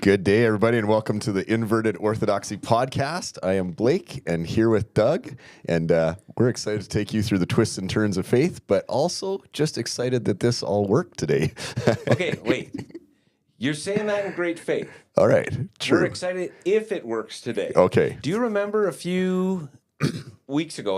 Good day, everybody, and welcome to the Inverted Orthodoxy podcast. I am Blake, and here with Doug, and we're excited to take you through the twists and turns of faith, but also just excited that this all worked today. Okay, wait. You're saying that in great faith. All right, true. We're excited if it works today. Okay. Do you remember a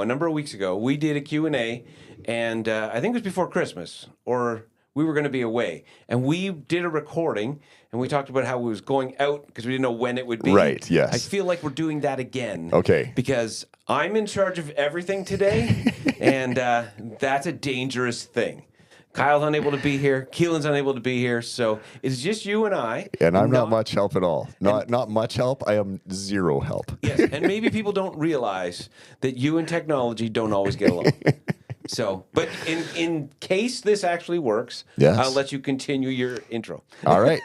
number of weeks ago, we did a Q&A, and I think it was before Christmas, or we were going to be away, and we did a recording, and we talked about how we was going out because we didn't know when it would be. Right, yes. I feel like we're doing that again. Okay. Because I'm in charge of everything today, and that's a dangerous thing. Kyle's unable to be here. Keelan's unable to be here. So it's just you and I. And I'm not much help at all. Not much help. I am zero help. Yes, and maybe people don't realize that you and technology don't always get along. So, but in case this actually works, yes. I'll let you continue your intro. All right.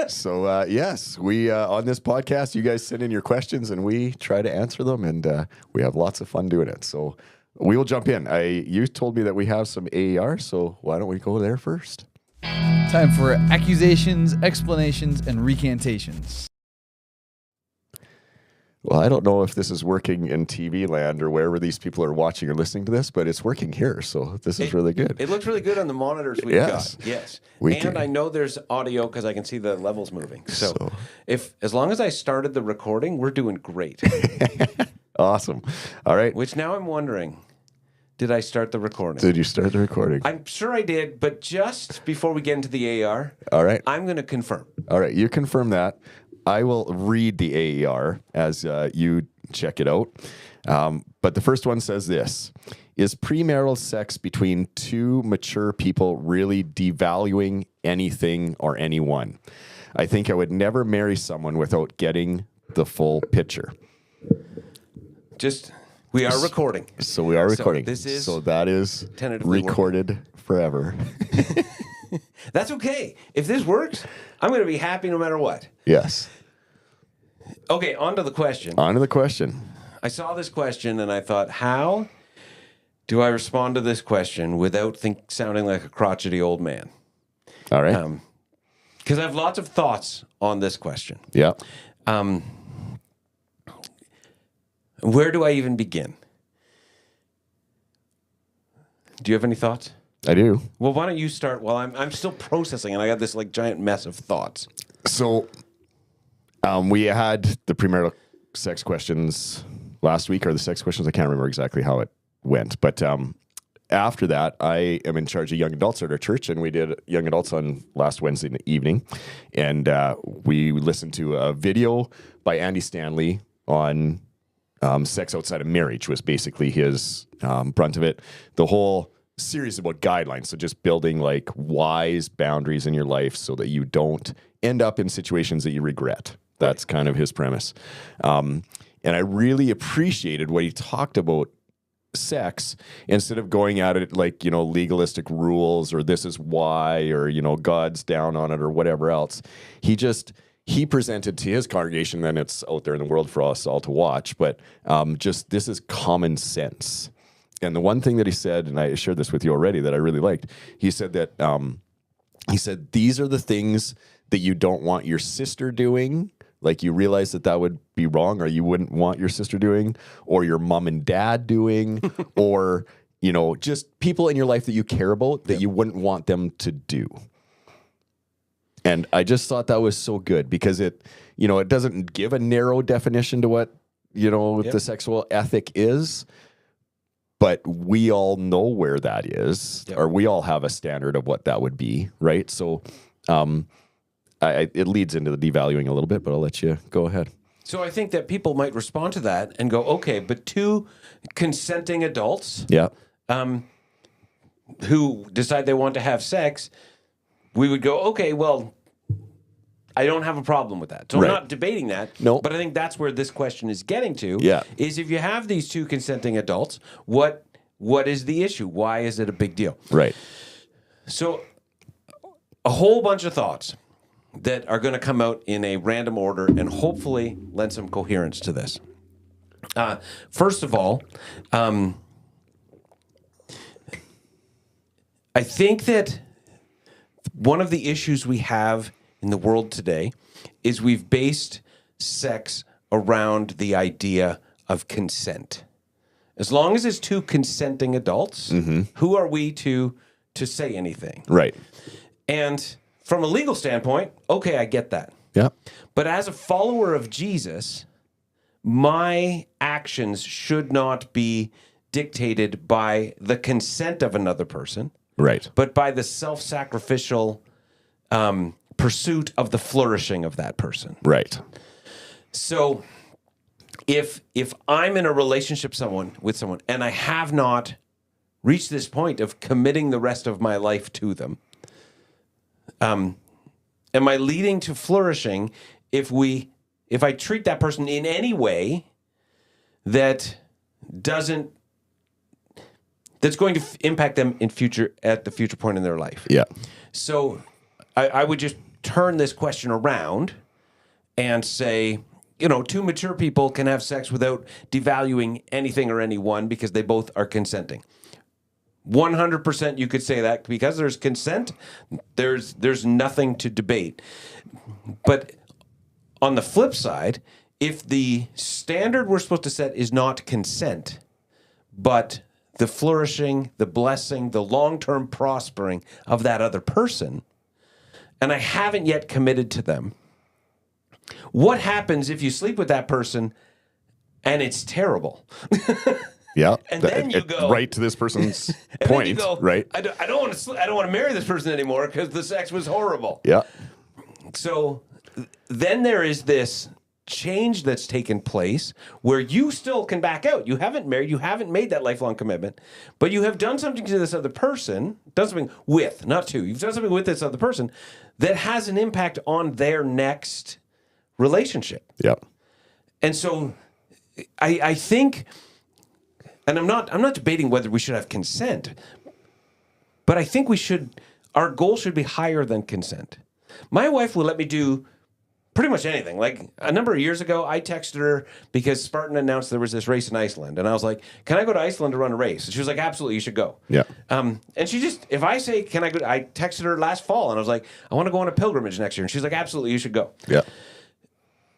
So, yes, we on this podcast, you guys send in your questions and we try to answer them, and we have lots of fun doing it. So we will jump in. You told me that we have some AER, so why don't we go there first? Time for accusations, explanations, and recantations. Well, I don't know if this is working in TV land or wherever these people are watching or listening to this, but it's working here, so this is really good. It looks really good on the monitors we've got. Yes. I know there's audio because I can see the levels moving. So as long as I started the recording, we're doing great. Awesome. All right. Which now I'm wondering, did I start the recording? Did you start the recording? I'm sure I did, but just before we get into the AER, all right, I'm going to confirm. All right, you confirm that. I will read the AER as you check it out. But the first one says this: is premarital sex between two mature people really devaluing anything or anyone? I think I would never marry someone without getting the full picture. We are recording. So we are recording. So that is recorded forever. That's okay. If this works, I'm going to be happy no matter what. Yes. Okay, on to the question. I saw this question and I thought, how do I respond to this question without sounding like a crotchety old man? All right. Because I have lots of thoughts on this question. Yeah. Where do I even begin? Do you have any thoughts? I do. Well, why don't you start while I'm still processing, and I got this like giant mess of thoughts. So, we had the premarital sex questions last week, or the sex questions. I can't remember exactly how it went, but after that, I am in charge of young adults at our church, and we did young adults on last Wednesday evening, and we listened to a video by Andy Stanley on sex outside of marriage. Was basically his brunt of it. The whole series about guidelines, so just building like wise boundaries in your life so that you don't end up in situations that you regret. That's kind of his premise. And I really appreciated what he talked about sex, instead of going at it like, legalistic rules or this is why, or, God's down on it or whatever else. He presented to his congregation, then it's out there in the world for us all to watch, but just this is common sense. And the one thing that he said, and I shared this with you already, that I really liked, he said that these are the things that you don't want your sister doing. Like, you realize that would be wrong, or you wouldn't want your sister doing, or your mom and dad doing, or, just people in your life that you care about that you wouldn't want them to do. And I just thought that was so good, because it doesn't give a narrow definition to what, the sexual ethic is. But we all know where that is, or we all have a standard of what that would be, right? So it leads into the devaluing a little bit, but I'll let you go ahead. So I think that people might respond to that and go, okay, but two consenting adults who decide they want to have sex, we would go, okay, well, I don't have a problem with that. So I'm not debating that. No. But I think that's where this question is getting to. Yeah. Is if you have these two consenting adults, what is the issue? Why is it a big deal? Right. So a whole bunch of thoughts that are going to come out in a random order and hopefully lend some coherence to this. First of all, I think that one of the issues we have in the world today is we've based sex around the idea of consent. As long as it's two consenting adults, who are we to say anything? Right. And from a legal standpoint, okay, I get that. Yeah. But as a follower of Jesus, my actions should not be dictated by the consent of another person, Right. but by the self-sacrificial pursuit of the flourishing of that person. Right. So if I'm in a relationship with someone and I have not reached this point of committing the rest of my life to them, am I leading to flourishing if I treat that person in any way that's going to impact them at the future point in their life? Yeah. So I would just turn this question around and say, two mature people can have sex without devaluing anything or anyone because they both are consenting. 100% you could say that because there's consent, there's nothing to debate. But on the flip side, if the standard we're supposed to set is not consent, but the flourishing, the blessing, the long-term prospering of that other person, and I haven't yet committed to them, what happens if you sleep with that person and it's terrible? Yeah. And then you go right to this person's and point, then you go, right? I don't want to marry this person anymore because the sex was horrible. Yeah. So then there is this change that's taken place where you still can back out. You haven't married, you haven't made that lifelong commitment, but you have done something to this other person, done something with, not to. You've done something with this other person that has an impact on their next relationship. Yeah. And so I think, and I'm not debating whether we should have consent, but I think our goal should be higher than consent. My wife will let me do pretty much anything. Like a number of years ago, I texted her because Spartan announced there was this race in Iceland. And I was like, can I go to Iceland to run a race? And she was like, absolutely, you should go. Yeah. And she just, if I say, can I go, I texted her last fall and I was like, I want to go on a pilgrimage next year. And she's like, absolutely, you should go. Yeah.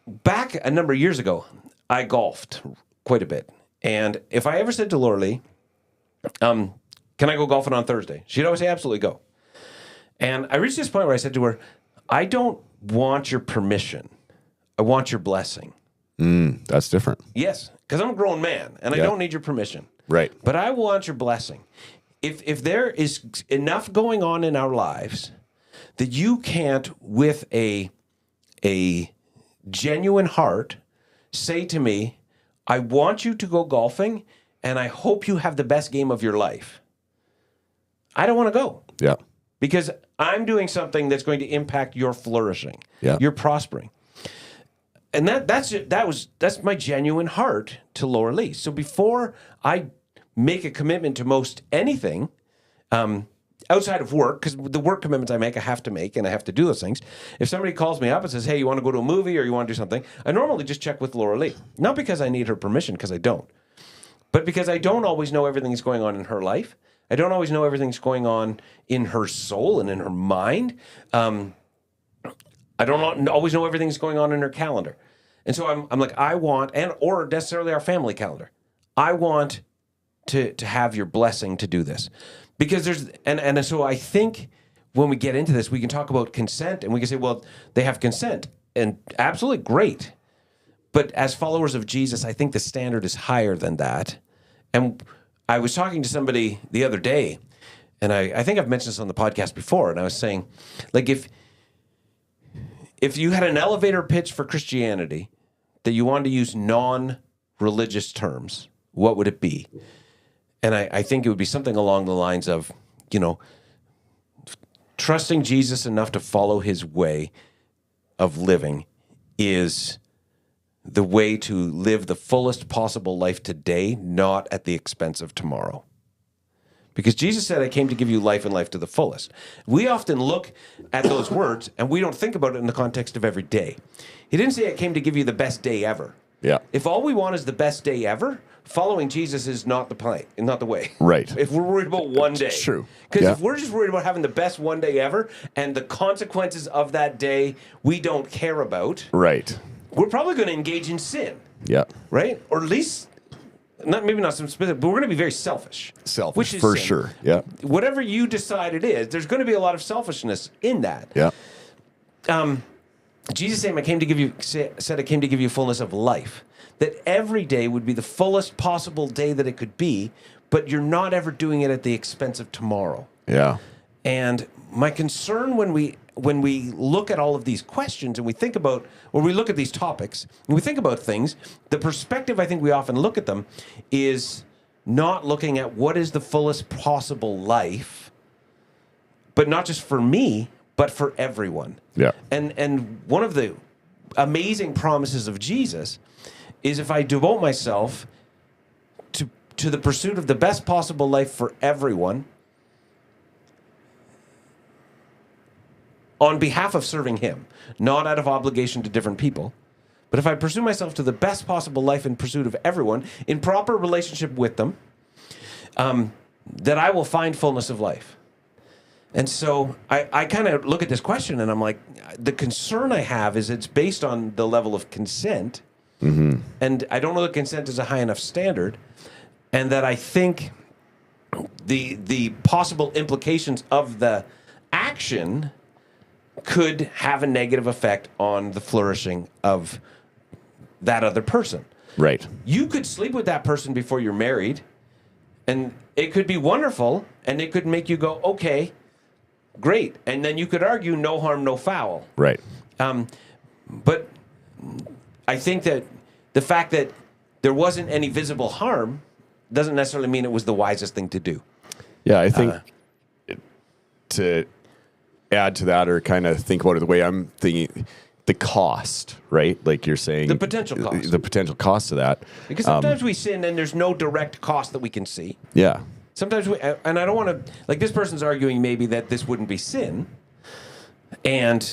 Back a number of years ago, I golfed quite a bit. And if I ever said to Laura Lee, can I go golfing on Thursday? She'd always say, absolutely, go. And I reached this point where I said to her, I don't want your permission. I want your blessing. That's different. Yes, because I'm a grown man and I don't need your permission. Right. But I want your blessing. If there is enough going on in our lives that you can't, with a genuine heart, say to me, I want you to go golfing and I hope you have the best game of your life, I don't want to go. Yeah. Because I'm doing something that's going to impact your flourishing, your prospering. And that's my genuine heart to Laura Lee. So before I make a commitment to most anything, outside of work, because the work commitments I have to make, and I have to do those things. If somebody calls me up and says, hey, you want to go to a movie or you want to do something, I normally just check with Laura Lee. Not because I need her permission, because I don't. But because I don't always know everything that's going on in her life. I don't always know everything that's going on in her soul and in her mind. I don't always know everything that's going on in her calendar. And so I'm like, I want, or necessarily our family calendar. I want to have your blessing to do this. Because and so I think when we get into this, we can talk about consent and we can say, well, they have consent. And absolutely great. But as followers of Jesus, I think the standard is higher than that. And I was talking to somebody the other day, and I think I've mentioned this on the podcast before, and I was saying, like, if you had an elevator pitch for Christianity that you wanted to use non-religious terms, what would it be? And I think it would be something along the lines of, trusting Jesus enough to follow his way of living is the way to live the fullest possible life today, not at the expense of tomorrow. Because Jesus said, I came to give you life and life to the fullest. We often look at those words and we don't think about it in the context of every day. He didn't say, I came to give you the best day ever. Yeah. If all we want is the best day ever, following Jesus is not the way. Right. If we're worried about one day. True. Because Yeah. if we're just worried about having the best one day ever and the consequences of that day we don't care about, Right. we're probably going to engage in sin, Yeah. right? Or at least, maybe not some specific, but we're going to be very selfish. Selfish, which is for sin. sure. Yeah. Whatever you decide it is, there's going to be a lot of selfishness in that. Yeah. Jesus said, I came to give you fullness of life. That every day would be the fullest possible day that it could be, but you're not ever doing it at the expense of tomorrow. Yeah. And my concern when we look at all of these questions and we think about, or we look at these topics, and we think about things, the perspective I think we often look at them is not looking at what is the fullest possible life, but not just for me, but for everyone. Yeah. And one of the amazing promises of Jesus is if I devote myself to the pursuit of the best possible life for everyone, on behalf of serving him, not out of obligation to different people, but if I pursue myself to the best possible life in pursuit of everyone, in proper relationship with them, that I will find fullness of life. And so I kind of look at this question and I'm like, the concern I have is it's based on the level of consent. Mm-hmm. And I don't know that consent is a high enough standard. And that I think the possible implications of the action could have a negative effect on the flourishing of that other person. Right. You could sleep with that person before you're married, and it could be wonderful, and it could make you go, okay, great. And then you could argue no harm, no foul. Right. But I think that the fact that there wasn't any visible harm doesn't necessarily mean it was the wisest thing to do. Yeah, I think to add to that or kind of think about it the way I'm thinking, the cost, right? Like you're saying. The potential cost. The potential cost of that. Because sometimes we sin and there's no direct cost that we can see. Yeah. Sometimes and I don't want to, like this person's arguing maybe that this wouldn't be sin. And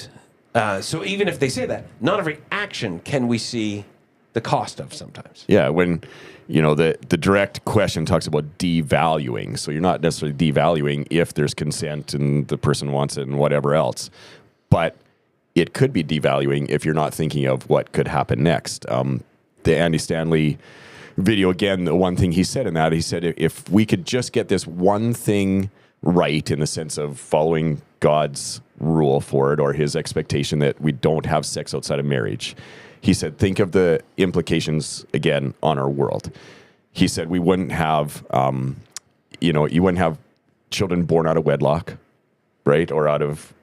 so even if they say that, not every action can we see the cost of sometimes. Yeah, when, the direct question talks about devaluing. So you're not necessarily devaluing if there's consent and the person wants it and whatever else. But it could be devaluing if you're not thinking of what could happen next. The Andy Stanley video, again, the one thing he said in that, he said, if we could just get this one thing right in the sense of following God's rule for it or his expectation that we don't have sex outside of marriage, he said, think of the implications, again, on our world. He said we wouldn't have, you wouldn't have children born out of wedlock, right? Or out of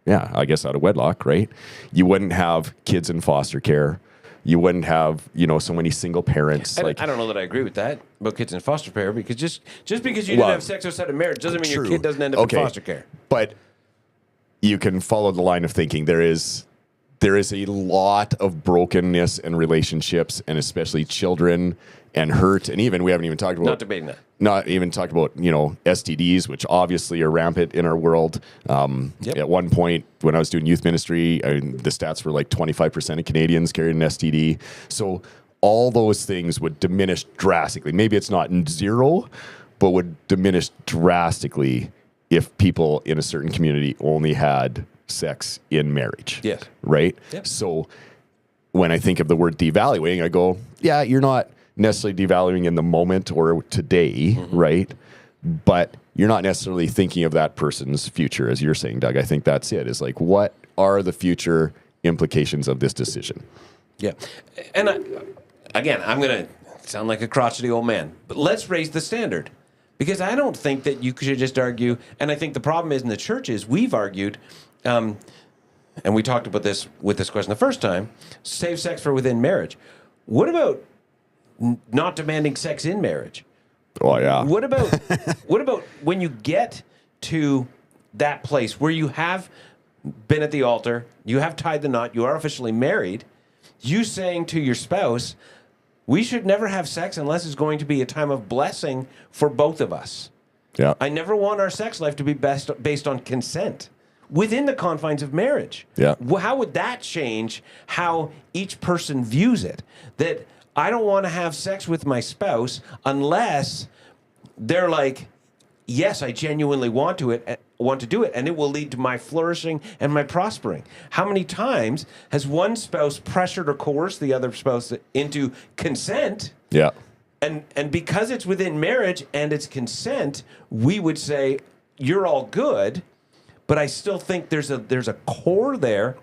wedlock, right? You wouldn't have kids in foster care. You wouldn't have, so many single parents. I don't know that I agree with that about kids in foster care because just because you didn't have sex outside of marriage doesn't mean your kid doesn't end up in foster care. But you can follow the line of thinking. There is a lot of brokenness in relationships, and especially children and hurt, and even we haven't even talked about not debating that. Not even talked about STDs, which obviously are rampant in our world. At one point, when I was doing youth ministry, the stats were like 25% of Canadians carried an STD. So all those things would diminish drastically. Maybe it's not zero, but would diminish drastically if people in a certain community only had sex in marriage. Yes. Right? Yep. So when I think of the word devaluing, I go, yeah, you're not necessarily devaluing in the moment or today, right? But you're not necessarily thinking of that person's future, as you're saying, Doug. I think that's it. Is like, what are the future implications of this decision? Yeah. And I'm going to sound like a crotchety old man, but let's raise the standard. Because I don't think that you should just argue, and I think the problem is in the church is we've argued, and we talked about this with this question the first time, save sex for within marriage. What about not demanding sex in marriage? Oh, yeah. What about when you get to that place where you have been at the altar, you have tied the knot, you are officially married, you saying to your spouse, we should never have sex unless it's going to be a time of blessing for both of us. Yeah. I never want our sex life to be based on consent within the confines of marriage. Yeah. How would that change how each person views it? That I don't want to have sex with my spouse unless they're like, yes, I genuinely want to do it, and it will lead to my flourishing and my prospering. How many times has one spouse pressured or coerced the other spouse into consent? Yeah. And because it's within marriage and it's consent, we would say, you're all good, but I still think there's a core there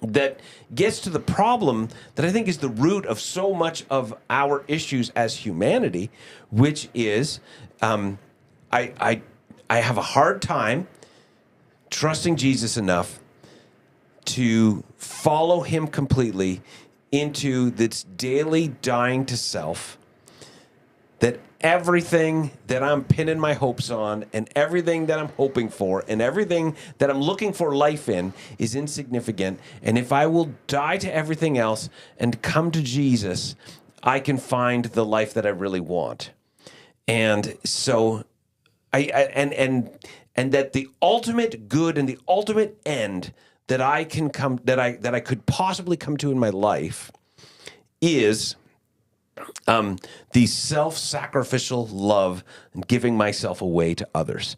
that gets to the problem that I think is the root of so much of our issues as humanity, which is I have a hard time trusting Jesus enough to follow him completely into this daily dying to self, that everything that I'm pinning my hopes on and everything that I'm hoping for and everything that I'm looking for life in is insignificant. And if I will die to everything else and come to Jesus, I can find the life that I really want. And so and that the ultimate good and the ultimate end that I could possibly come to in my life is the self-sacrificial love and giving myself away to others.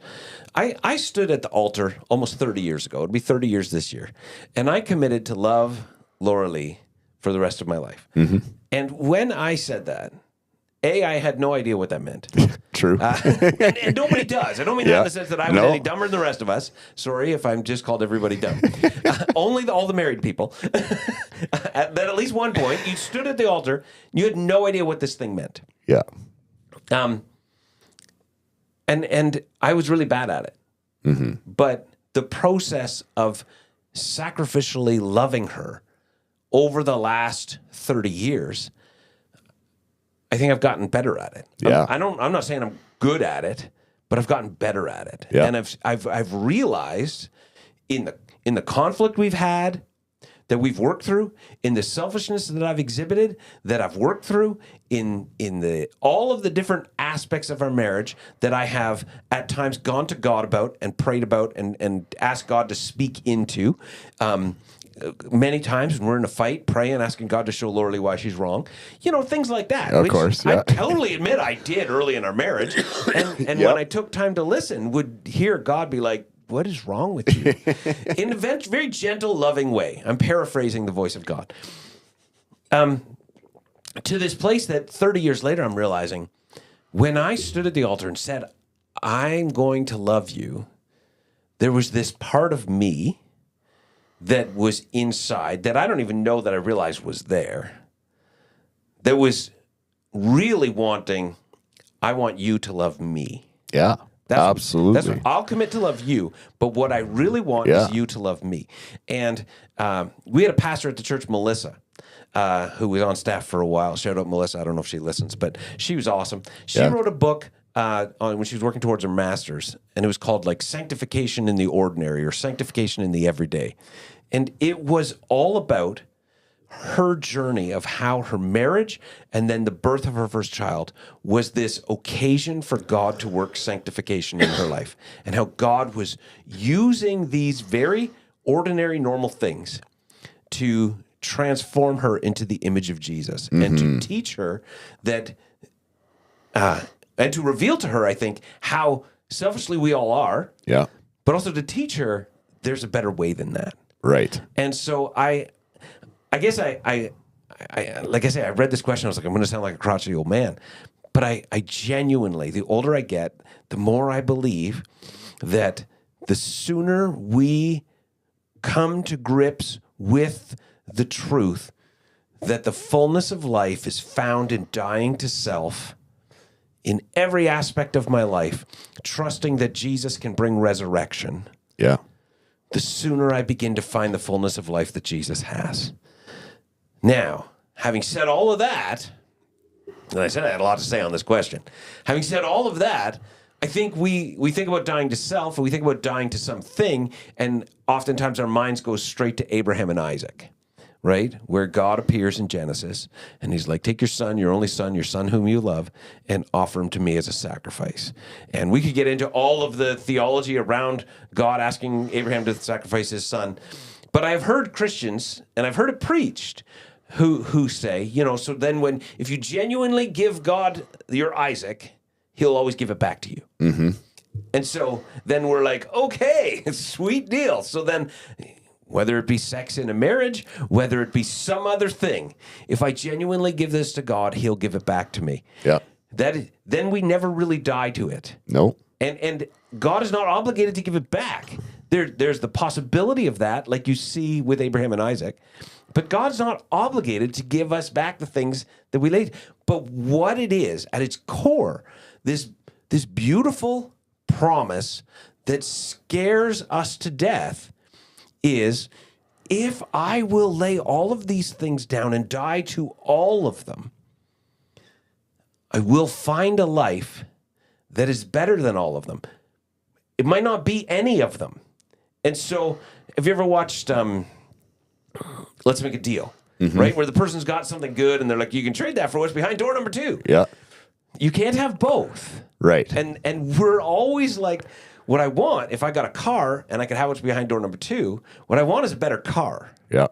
I stood at the altar almost 30 years ago. It'll be 30 years this year. And I committed to love Laura Lee for the rest of my life. Mm-hmm. And when I said that, I had no idea what that meant. True. And nobody does. I don't mean that in the sense that I was any dumber than the rest of us. Sorry if I'm just called everybody dumb. Only all the married people. At least one point, you stood at the altar, you had no idea what this thing meant. Yeah. And I was really bad at it. Mm-hmm. But the process of sacrificially loving her over the last 30 years, I think I've gotten better at it. Yeah. I'm not saying I'm good at it, but I've gotten better at it. Yeah. And I've realized in the conflict we've had, that we've worked through, in the selfishness that I've exhibited, that I've worked through, in all of the different aspects of our marriage that I have at times gone to God about and prayed about and asked God to speak into. Many times when we're in a fight, praying, asking God to show Laura Lee why she's wrong. Things like that. Of course, yeah. I totally admit I did early in our marriage. And when I took time to listen, would hear God be like, what is wrong with you? In a very gentle, loving way. I'm paraphrasing the voice of God. To this place that 30 years later, I'm realizing, when I stood at the altar and said, I'm going to love you, there was this part of me that was inside that I don't even know that I realized was there, that was really wanting, I want you to love me. Yeah. Absolutely. I'll commit to love you, but what I really want is you to love me. And we had a pastor at the church, Melissa, who was on staff for a while. Shout out Melissa. I don't know if she listens, but she was awesome. She wrote a book when she was working towards her master's, and it was called like Sanctification in the Ordinary or Sanctification in the Everyday. And it was all about her journey of how her marriage and then the birth of her first child was this occasion for God to work sanctification in her life, and how God was using these very ordinary, normal things to transform her into the image of Jesus and to teach her that, and to reveal to her, I think, how selfishly we all are, but also to teach her there's a better way than that. Right. And so I guess I like I say, I read this question, I was like, I'm going to sound like a crotchety old man. But I genuinely, the older I get, the more I believe that the sooner we come to grips with the truth that the fullness of life is found in dying to self in every aspect of my life, trusting that Jesus can bring resurrection. Yeah. The sooner I begin to find the fullness of life that Jesus has. Now, having said all of that, and I said I had a lot to say on this question. Having said all of that, I think we think about dying to self, and we think about dying to something, and oftentimes our minds go straight to Abraham and Isaac, right? Where God appears in Genesis, and he's like, take your son, your only son, your son whom you love, and offer him to me as a sacrifice. And we could get into all of the theology around God asking Abraham to sacrifice his son. But I've heard Christians, and I've heard it preached, who say, so then if you genuinely give God your Isaac, he'll always give it back to you. Mm-hmm. And so then we're like, okay, sweet deal. So then whether it be sex in a marriage, whether it be some other thing, if I genuinely give this to God, he'll give it back to me. Yeah. Then we never really die to it. No. And God is not obligated to give it back. There's the possibility of that, like you see with Abraham and Isaac. But God's not obligated to give us back the things that we laid. But what it is, at its core, this beautiful promise that scares us to death is, if I will lay all of these things down and die to all of them, I will find a life that is better than all of them. It might not be any of them. And so, have you ever watched Let's Make a Deal, right? Where the person's got something good and they're like, you can trade that for what's behind door number 2. Yeah. You can't have both. Right. And we're always like, what I want, if I got a car and I could have what's behind door number 2, what I want is a better car. Yeah.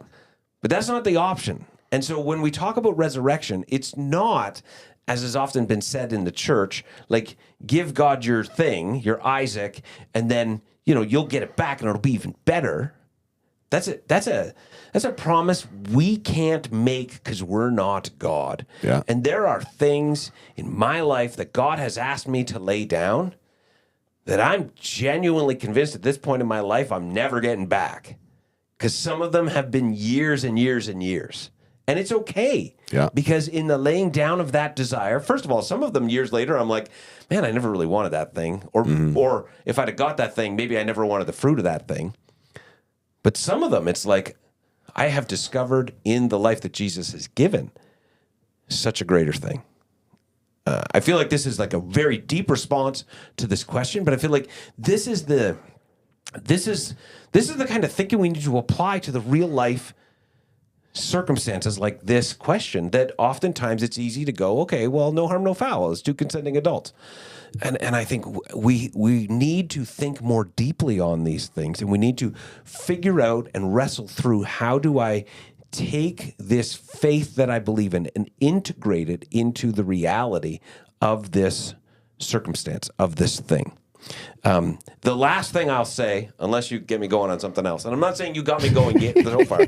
But that's not the option. And so when we talk about resurrection, it's not, as has often been said in the church, like, give God your thing, your Isaac, and then, you'll get it back and it'll be even better. That's a promise we can't make because we're not God. Yeah. And there are things in my life that God has asked me to lay down that I'm genuinely convinced at this point in my life I'm never getting back. Because some of them have been years and years and years. And it's okay. Yeah. Because in the laying down of that desire, first of all, some of them years later, I'm like, man, I never really wanted that thing. Or if I'd have got that thing, maybe I never wanted the fruit of that thing. But some of them, it's like, I have discovered in the life that Jesus has given such a greater thing. I feel like this is like a very deep response to this question, but I feel like this is the kind of thinking we need to apply to the real life circumstances like this question, that oftentimes it's easy to go, okay, well, no harm, no foul. It's 2 consenting adults. And I think we need to think more deeply on these things, and we need to figure out and wrestle through, how do I take this faith that I believe in and integrate it into the reality of this circumstance, of this thing. The last thing I'll say, unless you get me going on something else, and I'm not saying you got me going yet so far.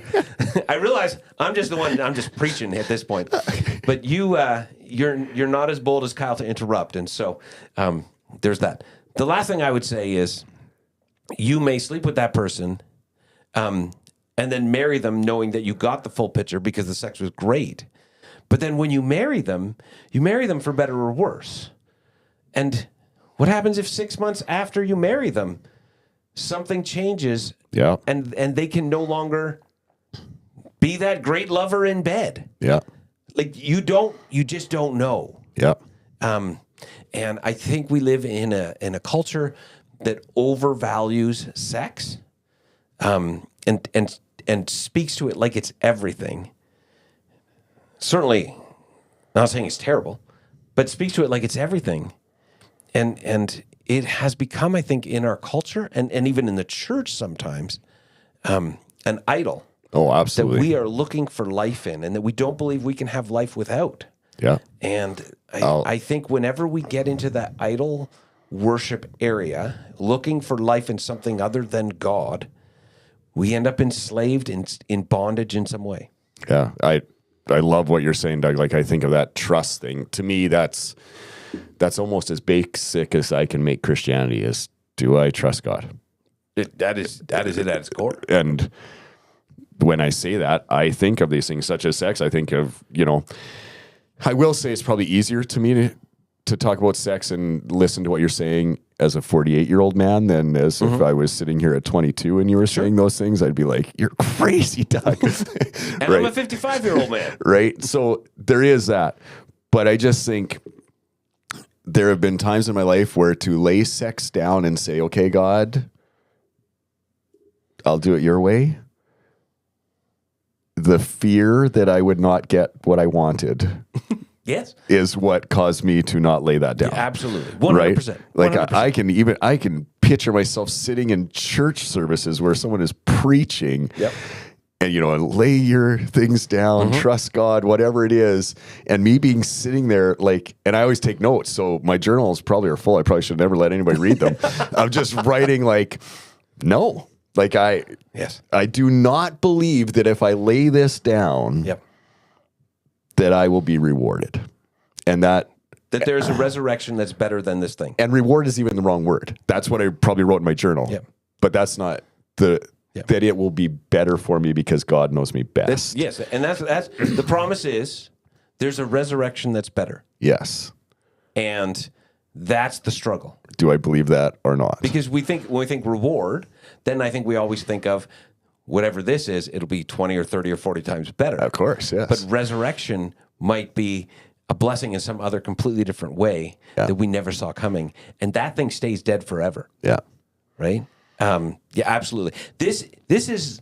I realize I'm just preaching at this point. But you're not as bold as Kyle to interrupt, and so there's that. The last thing I would say is, you may sleep with that person, and then marry them knowing that you got the full picture because the sex was great. But then when you marry them for better or worse. And what happens if 6 months after you marry them, something changes, Yeah. and they can no longer be that great lover in bed? Yeah. Like, you just don't know. Yeah. And I think we live in a culture that overvalues sex, and speaks to it like it's everything. Certainly, not saying it's terrible, but speaks to it like it's everything. And it has become, I think, in our culture and even in the church sometimes, an idol. Oh, absolutely. That we are looking for life in, and that we don't believe we can have life without. Yeah. And I think whenever we get into that idol worship area, looking for life in something other than God, we end up enslaved, in bondage in some way. Yeah. I love what you're saying, Doug. Like, I think of that trust thing. To me, that's almost as basic as I can make Christianity is, do I trust God? That is it at its core. And when I say that, I think of these things such as sex. I think of, I will say it's probably easier to me to talk about sex and listen to what you're saying as a 48-year-old man than as if I was sitting here at 22 and you were saying those things. I'd be like, you're crazy, Doug. And right. I'm a 55-year-old man. Right. So there is that. But I just think there have been times in my life where to lay sex down and say, okay, God, I'll do it your way. The fear that I would not get what I wanted Yes. is what caused me to not lay that down. Yeah, absolutely. 100%. Right? Like 100%. I can picture myself sitting in church services where someone is preaching. Yep. and, lay your things down, trust God, whatever it is. And me being sitting there, and I always take notes. So my journals probably are full. I probably should never let anybody read them. I'm just writing no, I do not believe that if I lay this down, that I will be rewarded. And that there's a resurrection that's better than this thing. And reward is even the wrong word. That's what I probably wrote in my journal. Yep. But that's not that it will be better for me because God knows me best. Yes, and that's the promise is there's a resurrection that's better. Yes. And that's the struggle. Do I believe that or not? Because when we think reward, then I think we always think of whatever this is, it'll be 20 or 30 or 40 times better. Of course, yes. But resurrection might be a blessing in some other completely different way that we never saw coming. And that thing stays dead forever. Yeah. Right? Absolutely. This is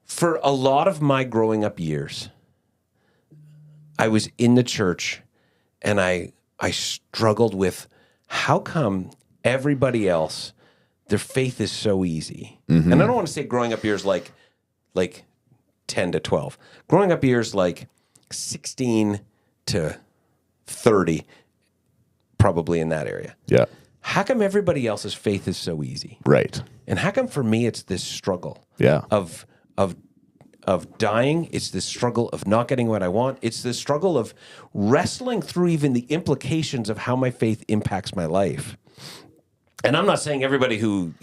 for a lot of my growing up years, I was in the church and I struggled with how come everybody else, their faith is so easy. And I don't want to say growing up years like 10 to 12. Growing up years like 16 to 30, probably in that area. Yeah. How come everybody else's faith is so easy? Right. And how come for me it's this struggle of dying? It's this struggle of not getting what I want. It's this struggle of wrestling through even the implications of how my faith impacts my life. And I'm not saying everybody who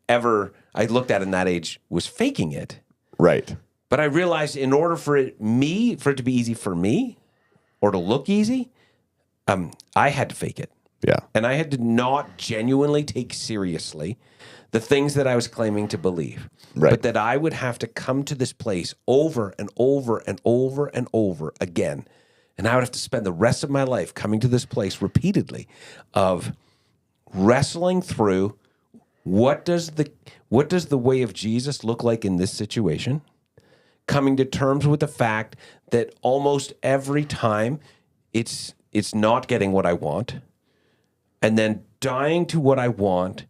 ever I looked at in that age was faking it. Right. But I realized in order for it to be easy for me or to look easy, I had to fake it. Yeah. And I had to not genuinely take seriously the things that I was claiming to believe. Right. But that I would have to come to this place over and over and over and over again. And I would have to spend the rest of my life coming to this place repeatedly of wrestling through what does the way of Jesus look like in this situation? Coming to terms with the fact that almost every time it's not getting what I want, and then dying to what I want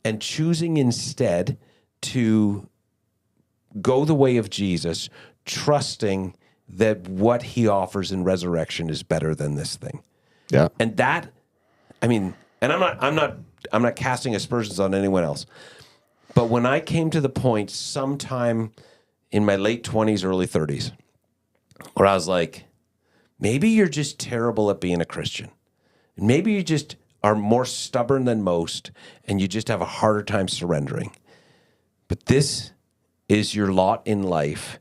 and choosing instead to go the way of Jesus, trusting that what he offers in resurrection is better than this thing. Yeah. And that, and I'm not casting aspersions on anyone else. But when I came to the point sometime in my late 20s, early 30s, where I was like, maybe you're just terrible at being a Christian. Maybe you just are more stubborn than most and you just have a harder time surrendering. But this is your lot in life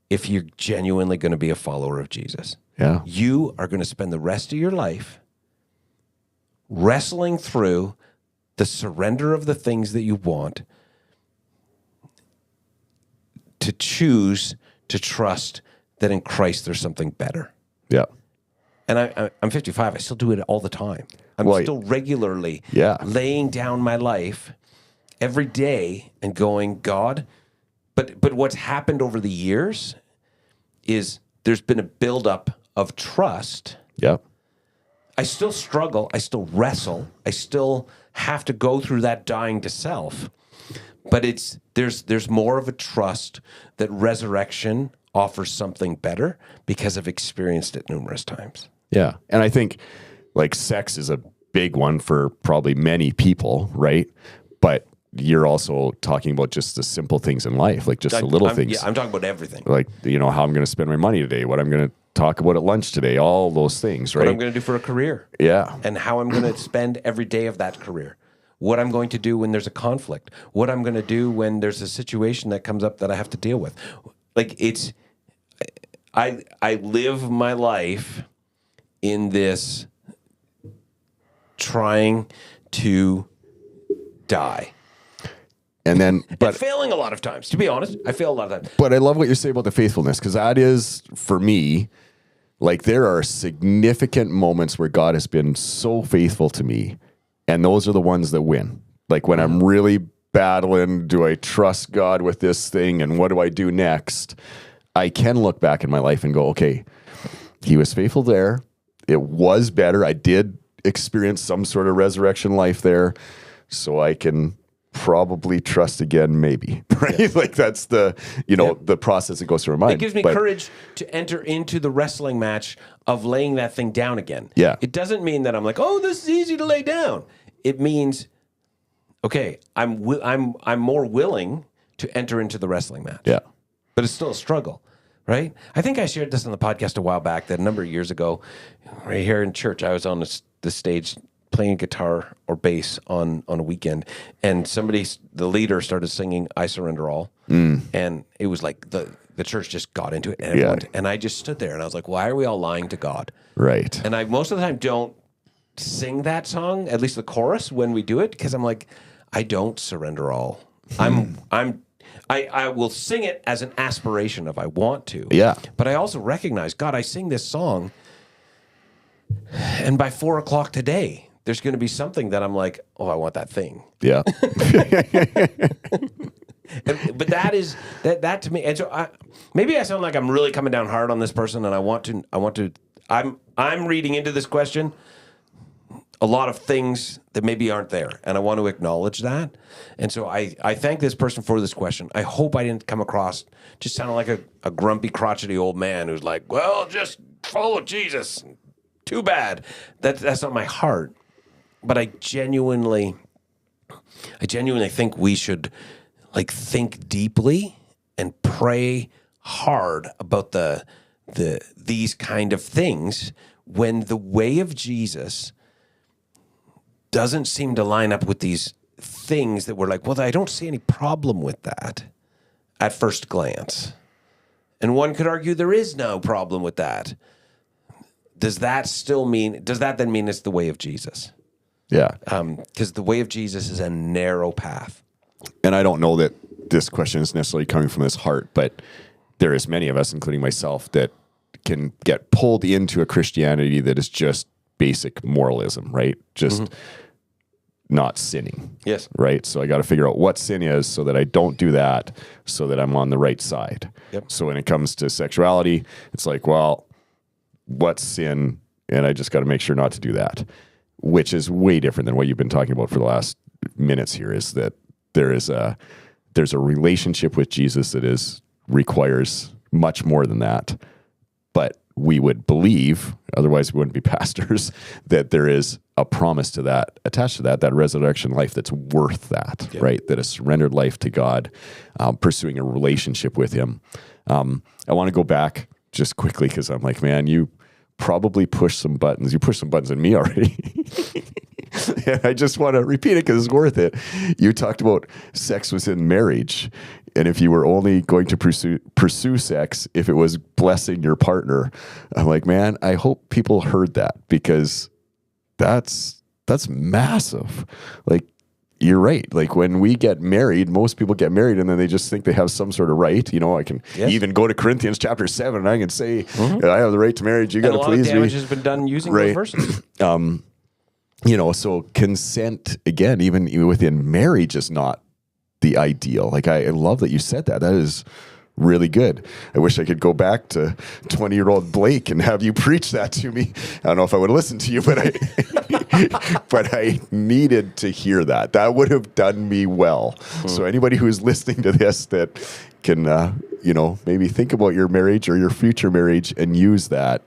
if you're genuinely going to be a follower of Jesus. Yeah. You are going to spend the rest of your life wrestling through the surrender of the things that you want to choose to trust that in Christ there's something better. Yeah. And I'm 55. I still do it all the time. I'm still regularly laying down my life every day and going, God. But what's happened over the years is there's been a buildup of trust. Yeah. I still struggle. I still wrestle. I still have to go through that dying to self. But there's more of a trust that resurrection offers something better because I've experienced it numerous times. Yeah. And I think sex is a big one for probably many people, right? But you're also talking about just the simple things in life, just the little things. Yeah, I'm talking about everything. How I'm going to spend my money today, what I'm going to talk about at lunch today, all those things, right? What I'm going to do for a career. Yeah. And how I'm going to spend every day of that career. What I'm going to do when there's a conflict. What I'm going to do when there's a situation that comes up that I have to deal with. I live my life in this trying to die. And then, but failing a lot of times, to be honest, I fail a lot of times. But I love what you say about the faithfulness, because that is, for me, there are significant moments where God has been so faithful to me, and those are the ones that win. When I'm really battling, do I trust God with this thing, and what do I do next? I can look back in my life and go, okay, he was faithful there. It was better. I did experience some sort of resurrection life there, so I can probably trust again, maybe, right? Yeah. Like that's the, the process that goes through my mind. It gives me courage to enter into the wrestling match of laying that thing down again. Yeah. It doesn't mean that I'm like, oh, this is easy to lay down. It means, okay, I'm more willing to enter into the wrestling match. Yeah. But it's still a struggle, right? I think I shared this on the podcast a while back, that a number of years ago, right here in church, I was on the stage playing guitar or bass on a weekend, and the leader started singing "I Surrender All," and it was like the church just got into it, and everyone, and I just stood there and I was like, why are we all lying to God? Right. And I most of the time don't sing that song, at least the chorus, when we do it, because I'm like, I don't surrender all. I will sing it as an aspiration if I want to. Yeah. But I also recognize, God, I sing this song, and by 4 o'clock today, there's going to be something that I'm like, oh, I want that thing. Yeah. But that to me, and so maybe I sound like I'm really coming down hard on this person, and I'm reading into this question a lot of things that maybe aren't there, and I want to acknowledge that. And so I thank this person for this question. I hope I didn't come across just sounding like a grumpy, crotchety old man who's like, well, just follow Jesus. Too bad. That's not my heart. But I genuinely think we should think deeply and pray hard about these kind of things when the way of Jesus doesn't seem to line up with these things that we're like, well, I don't see any problem with that at first glance. And one could argue there is no problem with that. Does that then mean it's the way of Jesus? Yeah. Because the way of Jesus is a narrow path. And I don't know that this question is necessarily coming from his heart, but there is many of us, including myself, that can get pulled into a Christianity that is just basic moralism, right? Just not sinning. Yes. Right? So I got to figure out what sin is so that I don't do that, so that I'm on the right side. Yep. So when it comes to sexuality, it's like, well, what's sin? And I just got to make sure not to do that, which is way different than what you've been talking about for the last minutes here, is that there's a relationship with Jesus that requires much more than that. But we would believe, otherwise we wouldn't be pastors, that there is a promise to that, attached to that resurrection life that's worth that, right? That a surrendered life to God, pursuing a relationship with him. I want to go back just quickly, because I'm like, man, you probably pushed some buttons. You pushed some buttons in me already. And I just want to repeat it because it's worth it. You talked about sex within marriage, and if you were only going to pursue sex if it was blessing your partner. I'm like, man, I hope people heard that, because that's massive. Like, you're right. Like, when we get married, most people get married and then they just think they have some sort of right. I can even go to Corinthians chapter 7 and I can say, I have the right to marriage. You got to please me. A lot of damage has been done using those verses. So consent, again, even within marriage, is not the ideal. Like, I love that you said that. That is really good. I wish I could go back to 20-year-old Blake and have you preach that to me. I don't know if I would listen to you, but I needed to hear that. That would have done me well. So anybody who's listening to this that can, maybe think about your marriage or your future marriage and use that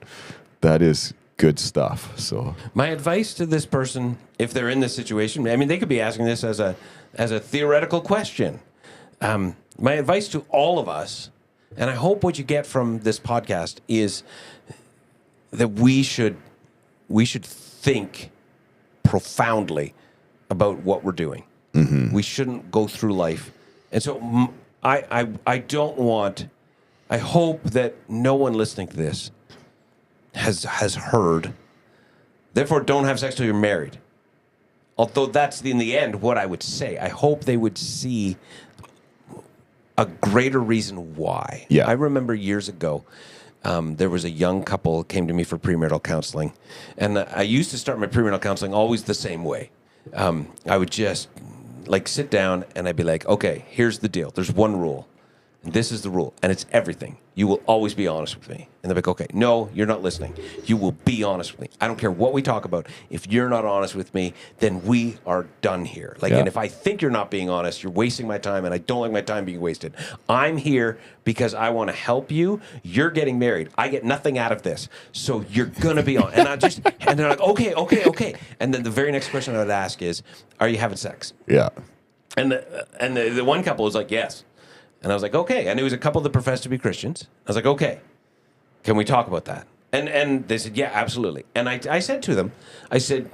is good stuff. So my advice to this person, if they're in this situation, I mean, they could be asking this as a theoretical question. My advice to all of us, and I hope what you get from this podcast, is that we should think profoundly about what we're doing. Mm-hmm. We shouldn't go through life. And so I hope that no one listening to this has heard, therefore don't have sex till you're married. Although that's in the end what I would say. I hope they would see a greater reason why. Yeah. I remember years ago, there was a young couple who came to me for premarital counseling. And I used to start my premarital counseling always the same way. I would just sit down and I'd be like, okay, here's the deal. There's one rule. And this is the rule, and it's everything. You will always be honest with me. And they're like, okay, no, you're not listening. You will be honest with me. I don't care what we talk about. If you're not honest with me, then we are done here. Like, and if I think you're not being honest, you're wasting my time, and I don't like my time being wasted. I'm here because I want to help you. You're getting married. I get nothing out of this. So you're going to be on. And and they're like, okay. And then the very next question I would ask is, are you having sex? Yeah. And the one couple was like, yes. And I was like, okay. And it was a couple that professed to be Christians. I was like, okay, can we talk about that? And they said, yeah, absolutely. And I said to them, I said,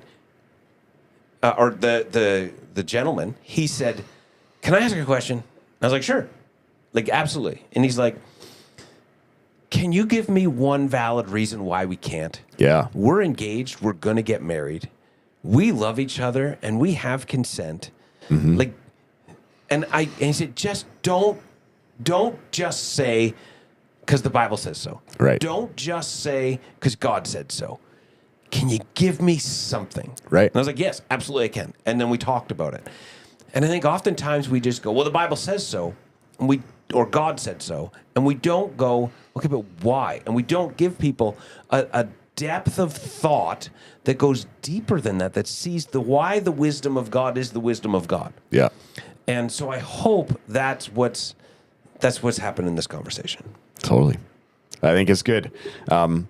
or the gentleman, he said, can I ask a question? I was like, sure. Like, absolutely. And he's like, can you give me one valid reason why we can't? Yeah. We're engaged. We're going to get married. We love each other, and we have consent. Mm-hmm. Like, and he said, just don't just say, because the Bible says so. Right. Don't just say, because God said so. Can you give me something? Right. And I was like, yes, absolutely I can. And then we talked about it. And I think oftentimes we just go, well, the Bible says so, or God said so, and we don't go, okay, but why? And we don't give people a depth of thought that goes deeper than that sees why the wisdom of God is the wisdom of God. Yeah. And so I hope that's what's happened in this conversation. Totally. I think it's good. I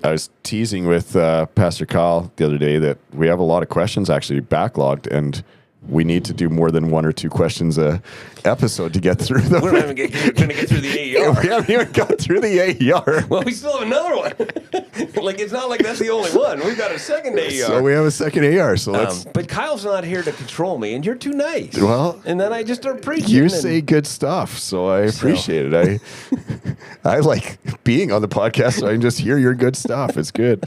was teasing with Pastor Kyle the other day that we have a lot of questions actually backlogged, and we need to do more than one or two questions a episode to get through them. We're not even going to get through the AER. We haven't even got through the AER. Well, we still have another one. Like, it's not like that's the only one. We've got a second AER. So we have a second AER. So let's. But Kyle's not here to control me, and you're too nice. Well, and then I just start preaching. You say good stuff, so I appreciate it. I like being on the podcast, so I can just hear your good stuff. It's good.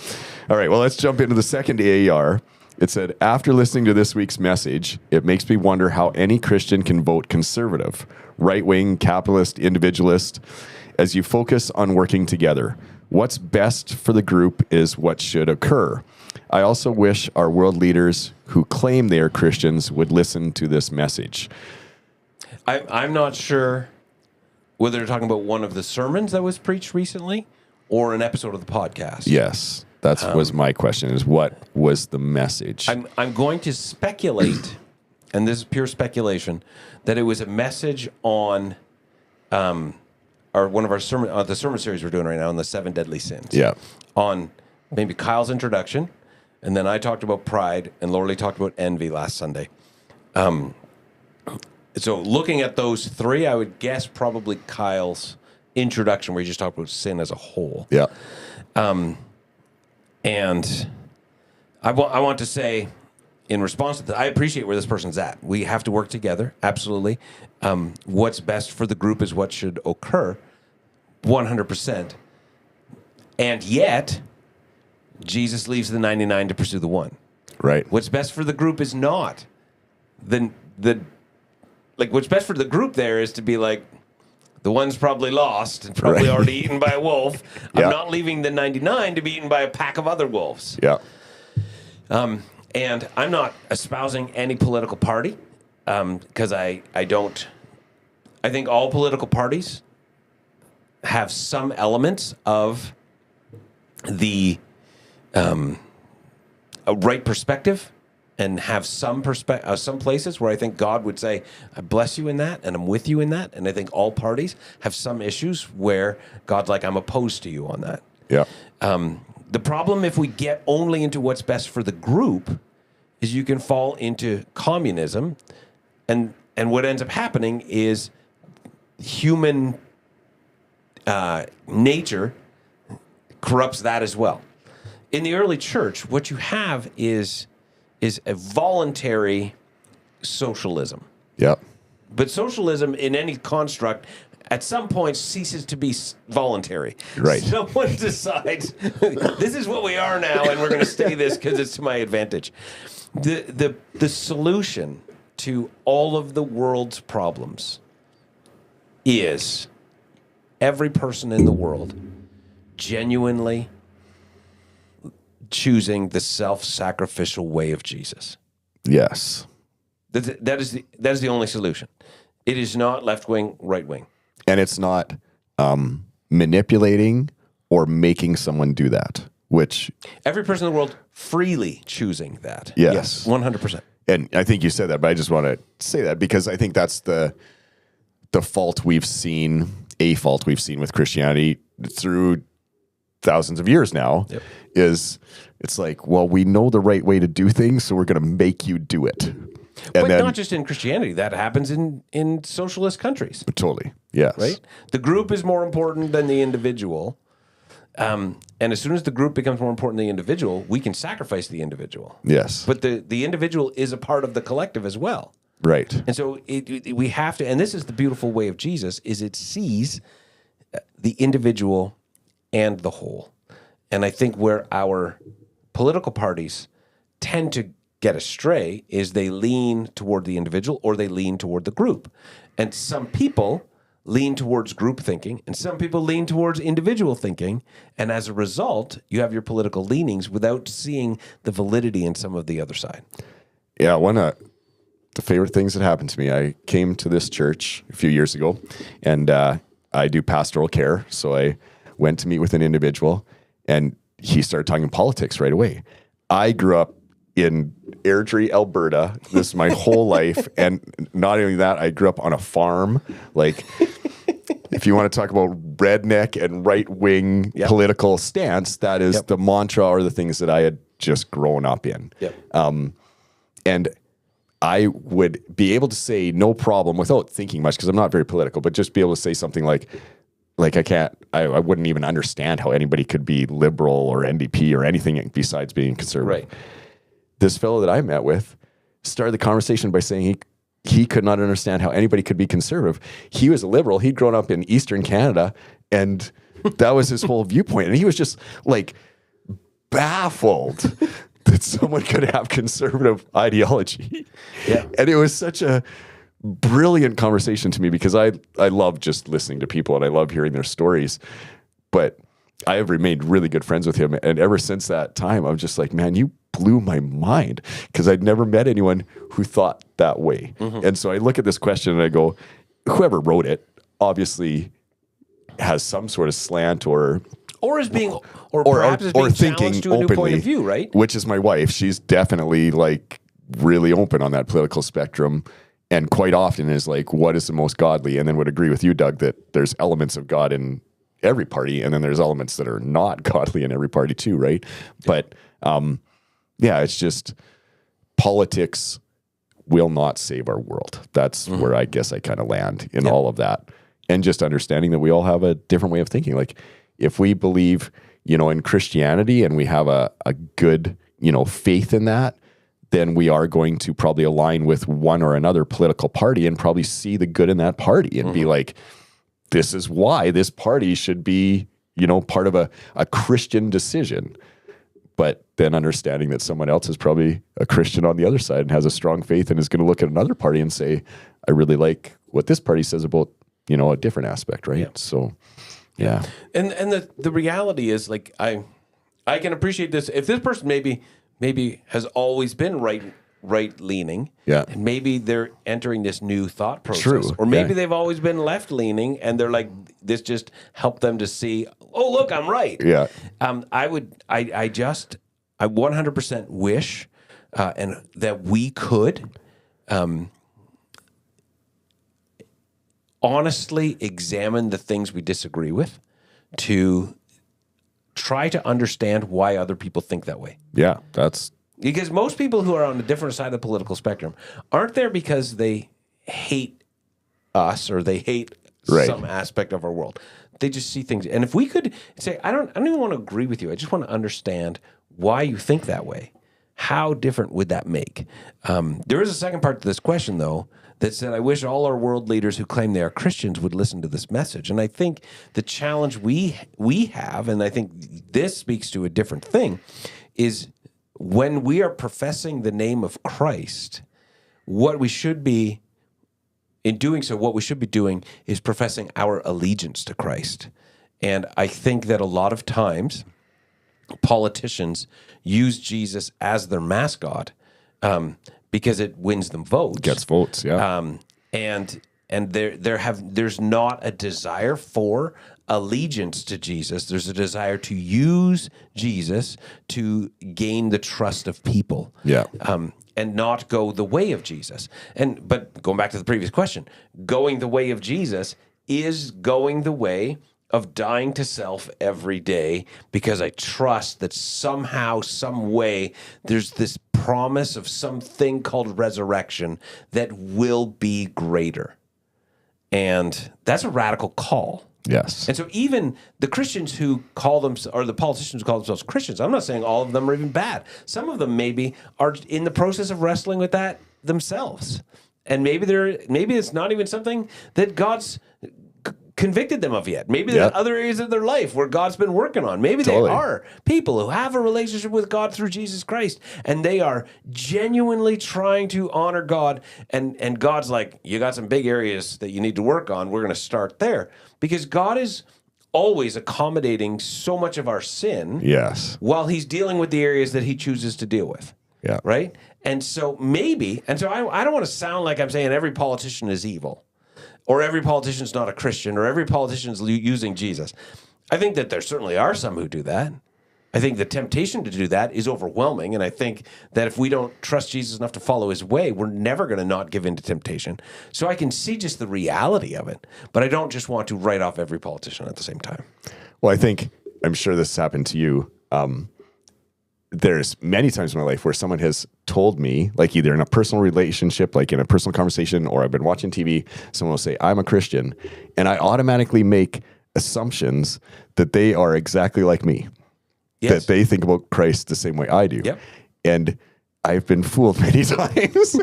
All right, well, let's jump into the second AER. It said, after listening to this week's message, it makes me wonder how any Christian can vote conservative, right-wing, capitalist, individualist, as you focus on working together. What's best for the group is what should occur. I also wish our world leaders who claim they are Christians would listen to this message. I'm not sure whether they're talking about one of the sermons that was preached recently or an episode of the podcast. Yes. That was my question, is what was the message? I'm going to speculate, and this is pure speculation, that it was a message on one of our sermon, the sermon series we're doing right now on the 7 deadly sins. Yeah. On maybe Kyle's introduction, and then I talked about pride, and Lorelei talked about envy last Sunday. So looking at those three, I would guess probably Kyle's introduction where he just talked about sin as a whole. Yeah. And I want to say, in response to that, I appreciate where this person's at. We have to work together, absolutely. What's best for the group is what should occur, 100%. And yet, Jesus leaves the 99 to pursue the one. Right. What's best for the group is not what's best for the group there is to be like, the one's probably lost and probably already eaten by a wolf. I'm not leaving the 99 to be eaten by a pack of other wolves. Yeah. And I'm not espousing any political party because I think all political parties have some elements of the a right perspective and have some places where I think God would say, I bless you in that, and I'm with you in that. And I think all parties have some issues where God's like, I'm opposed to you on that. Yeah. The problem, if we get only into what's best for the group, is you can fall into communism, and what ends up happening is human nature corrupts that as well. In the early church, what you have is a voluntary socialism. Yeah. But socialism in any construct at some point ceases to be voluntary. Right. Someone decides, this is what we are now, and we're going to stay this because it's to my advantage. The solution to all of the world's problems is every person in the world genuinely choosing the self-sacrificial way of Jesus. Yes. That is the only solution. It is not left wing, right wing. And it's not manipulating or making someone do that, which... Every person in the world freely choosing that. Yes. 100%. And I think you said that, but I just want to say that because I think that's the fault we've seen with Christianity through thousands of years now. Yep. Is it's like, well, we know the right way to do things, so we're going to make you do it. And But then, not just in Christianity. That happens in socialist countries, totally, yes, right? The group is more important than the individual. And as soon as the group becomes more important than the individual, we can sacrifice the individual. yes, But the individual is a part of the collective as well. right, And so we have to, and this is the beautiful way of Jesus, is it sees the individual and the whole. And I think where our political parties tend to get astray is they lean toward the individual or they lean toward the group. And some people lean towards group thinking and some people lean towards individual thinking. And as a result, you have your political leanings without seeing the validity in some of the other side. yeah. One of the favorite things that happened to me, I came to this church a few years ago, and I do pastoral care, so I went to meet with an individual, and he started talking politics right away. I grew up in Airdrie, Alberta. This is my whole life. And not only that, I grew up on a farm. Like, if you want to talk about redneck and right-wing political stance, that is the mantra or the things that I had just grown up in. Yep. And I would be able to say no problem without thinking much, because I'm not very political, but just be able to say something like I wouldn't even understand how anybody could be liberal or NDP or anything besides being conservative. Right. This fellow that I met with started the conversation by saying he could not understand how anybody could be conservative. He was a liberal. He'd grown up in Eastern Canada, and that was his whole viewpoint. And he was just like baffled that someone could have conservative ideology. Yeah. And it was such a brilliant conversation to me, because I love just listening to people and I love hearing their stories. But I have remained really good friends with him. And ever since that time, I'm just like, man, you blew my mind, because I'd never met anyone who thought that way. Mm-hmm. And so I look at this question and I go, whoever wrote it obviously has some sort of slant or perhaps is being thinking to a new point of view, right? Which is my wife. She's definitely like really open on that political spectrum, and quite often is like, what is the most godly? And then would agree with you, Doug, that there's elements of God in every party, and then there's elements that are not godly in every party too, right? But it's just politics will not save our world. That's where I guess I kind of land in all of that. And just understanding that we all have a different way of thinking. Like, if we believe, in Christianity and we have a good, faith in that, then we are going to probably align with one or another political party and probably see the good in that party and be like, this is why this party should be, part of a Christian decision. But then understanding that someone else is probably a Christian on the other side and has a strong faith and is going to look at another party and say, I really like what this party says about, a different aspect, right? Yeah. So, yeah. And the reality is, like, I can appreciate this. If this person maybe has always been right leaning, and maybe they're entering this new thought process. True. Or maybe they've always been left leaning and they're like, this just helped them to see, oh, look, I'm right. Yeah. I 100% wish and that we could honestly examine the things we disagree with to try to understand why other people think that way. Yeah, that's... Because most people who are on a different side of the political spectrum aren't there because they hate us or they hate some aspect of our world. They just see things. And if we could say, I don't even want to agree with you. I just want to understand why you think that way. How different would that make? There is a second part to this question, though, that said, I wish all our world leaders who claim they are Christians would listen to this message. And I think the challenge we have, and I think this speaks to a different thing, is when we are professing the name of Christ, what we should be, in doing so, what we should be doing is professing our allegiance to Christ. And I think that a lot of times politicians use Jesus as their mascot because it wins them votes. Gets votes, yeah. And there's not a desire for allegiance to Jesus. There's a desire to use Jesus to gain the trust of people. Yeah. And not go the way of Jesus. But going back to the previous question, going the way of Jesus is going the way of dying to self every day, because I trust that somehow, some way, there's this promise of something called resurrection that will be greater. And that's a radical call. Yes. And so even the Christians who call them, or the politicians who call themselves Christians, I'm not saying all of them are even bad. Some of them maybe are in the process of wrestling with that themselves. And maybe it's not even something that God's convicted them of yet. Maybe there are other areas of their life where God's been working on. Maybe they are people who have a relationship with God through Jesus Christ, and they are genuinely trying to honor God. And God's like, you got some big areas that you need to work on. We're going to start there, because God is always accommodating so much of our sin. Yes. While he's dealing with the areas that he chooses to deal with. Yeah. Right? And so I don't want to sound like I'm saying every politician is evil, or every politician's not a Christian, or every politician's using Jesus. I think that there certainly are some who do that. I think the temptation to do that is overwhelming, and I think that if we don't trust Jesus enough to follow his way, we're never going to not give in to temptation. So I can see just the reality of it, but I don't just want to write off every politician at the same time. Well, I'm sure this happened to you. There's many times in my life where someone has told me, like either in a personal relationship, like in a personal conversation, or I've been watching TV, someone will say, I'm a Christian. And I automatically make assumptions that they are exactly like me, that they think about Christ the same way I do. Yep. And I've been fooled many times.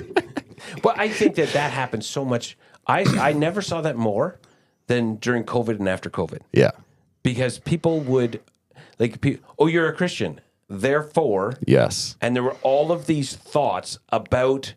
Well, I think that happens so much. I never saw that more than during COVID and after COVID. Yeah. Because people would, you're a Christian. Therefore, yes. And there were all of these thoughts about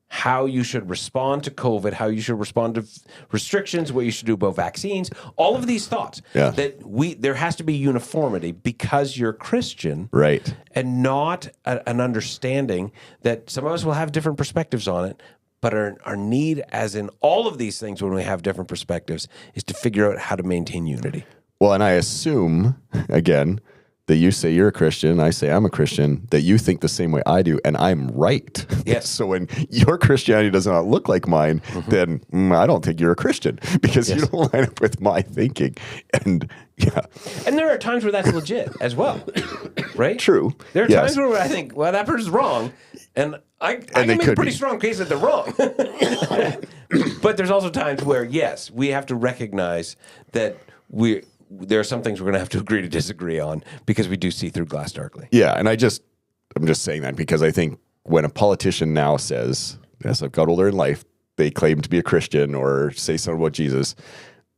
how you should respond to COVID, how you should respond to restrictions, what you should do about vaccines, all of these thoughts. Yeah. That there has to be uniformity because you're Christian. Right. And not an understanding that some of us will have different perspectives on it, but our need, as in all of these things when we have different perspectives, is to figure out how to maintain unity. Well, and I assume, again, that you say you're a Christian, I say I'm a Christian, that you think the same way I do, and I'm right. Yes. So when your Christianity does not look like mine, then I don't think you're a Christian, because you don't line up with my thinking. And and there are times where that's legit as well, right? True. There are times where I think, well, that person's wrong, and I can make a pretty strong case that they're wrong. But there's also times where, yes, we have to recognize that there are some things we're going to have to agree to disagree on, because we do see through glass darkly. Yeah, and I'm just saying that because I think when a politician now says, as I've got older in life, they claim to be a Christian or say something about Jesus,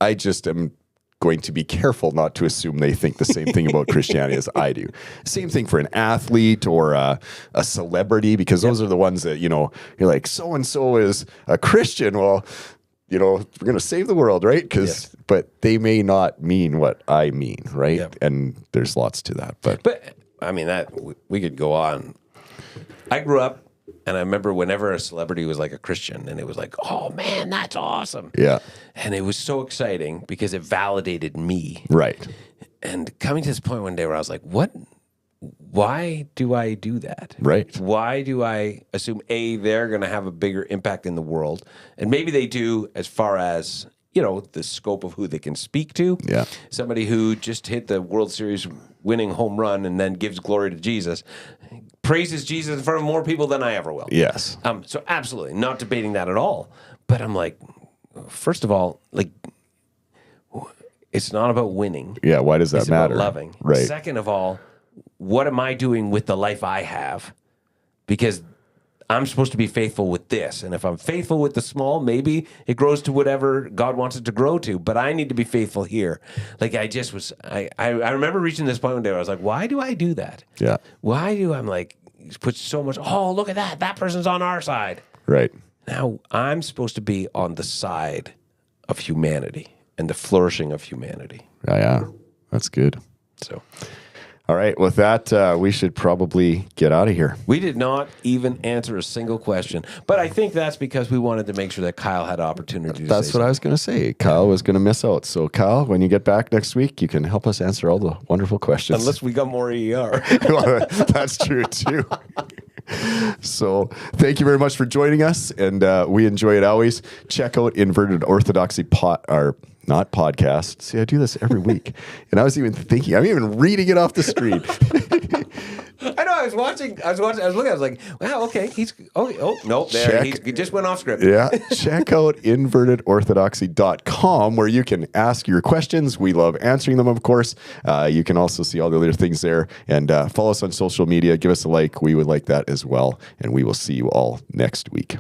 I just am going to be careful not to assume they think the same thing about Christianity as I do. Same thing for an athlete or a celebrity, because those are the ones that, you're like, so-and-so is a Christian. Well, we're going to save the world, right? But they may not mean what I mean, right? Yep. And there's lots to that. But I mean, that we could go on. I grew up, and I remember whenever a celebrity was like a Christian, and it was like, oh man, that's awesome. Yeah. And it was so exciting because it validated me. Right. And coming to this point one day where I was like, what? Why do I do that? Right. Why do I assume, they're going to have a bigger impact in the world? And maybe they do, as far as, the scope of who they can speak to. Yeah. Somebody who just hit the World Series winning home run and then gives glory to Jesus, praises Jesus in front of more people than I ever will. Yes. So absolutely, not debating that at all. But I'm like, first of all, it's not about winning. Yeah, why does that It's matter? about loving. Right. Second of all, what am I doing with the life I have? Because I'm supposed to be faithful with this. And if I'm faithful with the small, maybe it grows to whatever God wants it to grow to. But I need to be faithful here. I remember reaching this point one day where I was like, why do I do that? Yeah. Why do I'm like, put so much, look at that. That person's on our side. Right. Now, I'm supposed to be on the side of humanity and the flourishing of humanity. Yeah. That's good. So... All right. With that, we should probably get out of here. We did not even answer a single question, but I think that's because we wanted to make sure that Kyle had opportunity to That's say what I was going to say. Kyle was going to miss out. So, Kyle, when you get back next week, you can help us answer all the wonderful questions. Unless we got more AER. Well, that's true, too. So, thank you very much for joining us, and we enjoy it always. Check out Inverted Orthodoxy not podcast. See, I do this every week. And I was even thinking, I'm even reading it off the screen. I know. I was looking. I was like, wow, okay. No, there. He just went off script. Yeah. Check out invertedorthodoxy.com where you can ask your questions. We love answering them, of course. You can also see all the other things there. And follow us on social media. Give us a like. We would like that as well. And we will see you all next week.